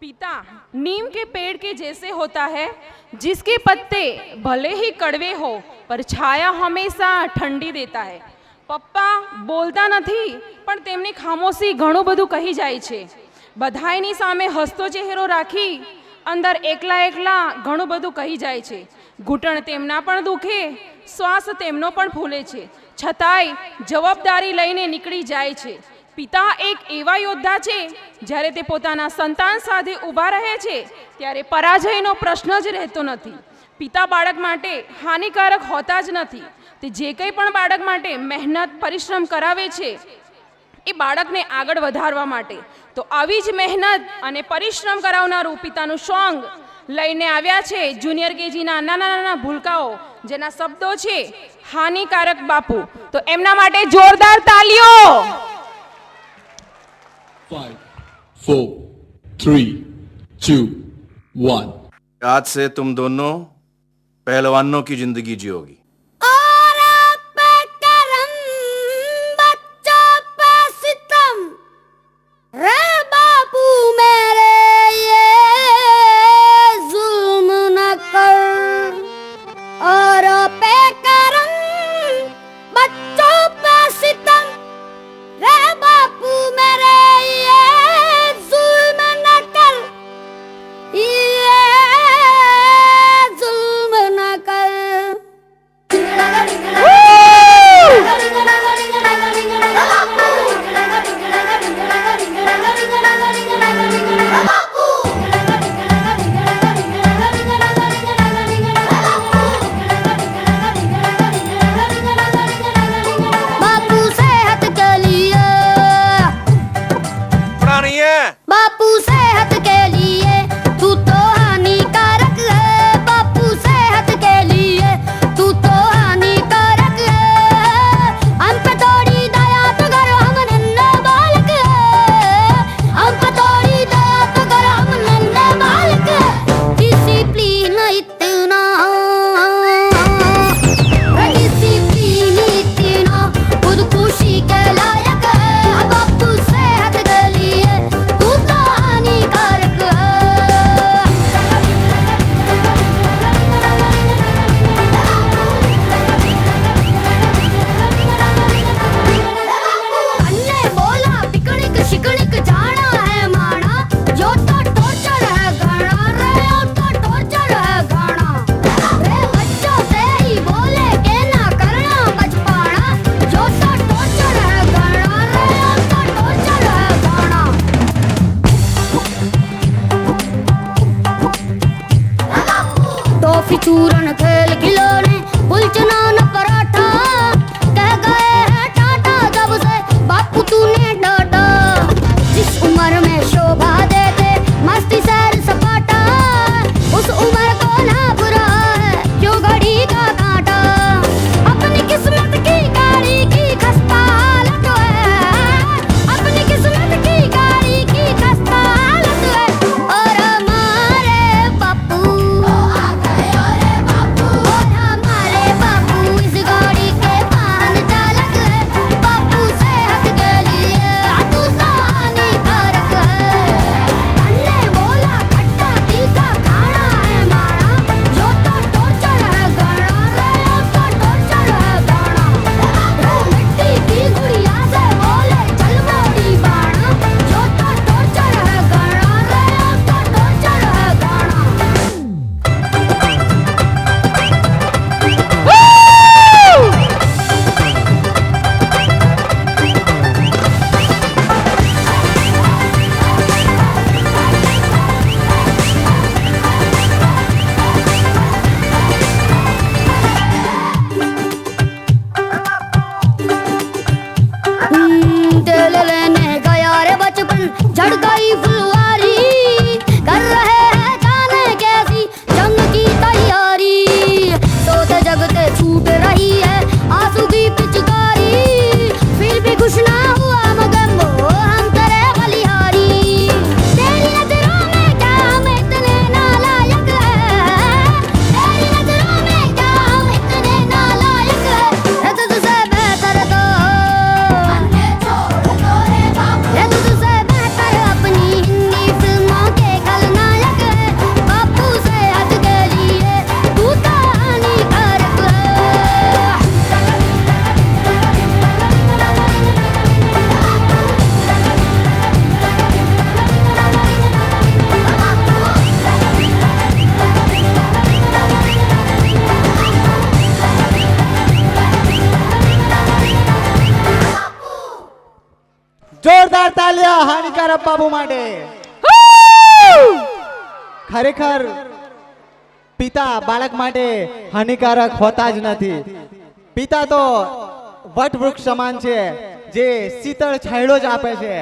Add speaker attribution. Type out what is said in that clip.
Speaker 1: पिता नीम के पेड़ के जैसे होता है, जिसके पत्ते भले ही कड़वे हो पर छाया हमेशा ठंडी देता है। પપ્પા બોલતા નથી પણ તેમની ખામોશી ઘણું બધું કહી જાય છે। બધાયની સામે હસતો ચહેરો રાખી અંદર એકલા એકલા ઘણું બધું કહી જાય છે। ઘૂંટણ તેમના પણ દુખે, શ્વાસ તેમનો પણ ફૂલે છે, છતાંય જવાબદારી લઈને નીકળી જાય છે। પિતા એક એવા યોદ્ધા છે, જ્યારે તે પોતાના સંતાન સાથે ઊભા રહે છે ત્યારે પરાજયનો પ્રશ્ન જ રહેતો નથી। પિતા બાળક માટે હાનિકારક હોતા જ નથી। તે જે કંઈ પણ બાળક માટે મહેનત પરિશ્રમ કરાવે છે એ બાળકને આગળ વધારવા માટે। તો આવી જ મહેનત અને પરિશ્રમ કરાવનારું પિતાનું સોંગ લઈને આવ્યા છે જુનિયર કેજીના નાના નાના ભૂલકાઓ, જેના શબ્દો છે હાનિકારક બાપુ। તો એમના માટે જોરદાર તાલીઓ।
Speaker 2: 5, 4, 3, 2, 1।
Speaker 3: आज से तुम दोनों पहलवानों की जिंदगी जियोगी।
Speaker 4: चूरन खेल खिलौने बुलचना न पराठा कह गए हैं टाटा जब से बापू तूने डाटा। जिस उम्र में शोभा देते मस्ती सैर सपाटा, उस उम्र को ना बुरा है जो घड़ी का कांटा। अपनी किस्मत की गाड़ी की खस्ता हालत है, अपनी किस्मत की गाड़ी की खस्ता हालत है। और हमारे बापू झड़ गई फुलवारी, कर रहे हैं जाने कैसी जंग की तैयारी। सोते जगते छूट रही है आंसू की पिचकारी, फिर भी कुछ ना हुआ मगर वो हम तेरे बलिहारी। तेरी नजरों में क्या हम इतने नालायक है, तेरी नजरों में क्या हम इतने नालायक है। तुझसे बेहतर तो ये तुझसे अपनी हिंदी
Speaker 5: જોરદાર તાલિયા હાનિકારક બાબુ માટે. ખરેખર પિતા બાળક માટે હાનિકારક હોતા જ નથી. પિતા તો વટવૃક્ષ સમાન છે જે શીતળ છાંયડો જ આપે છે.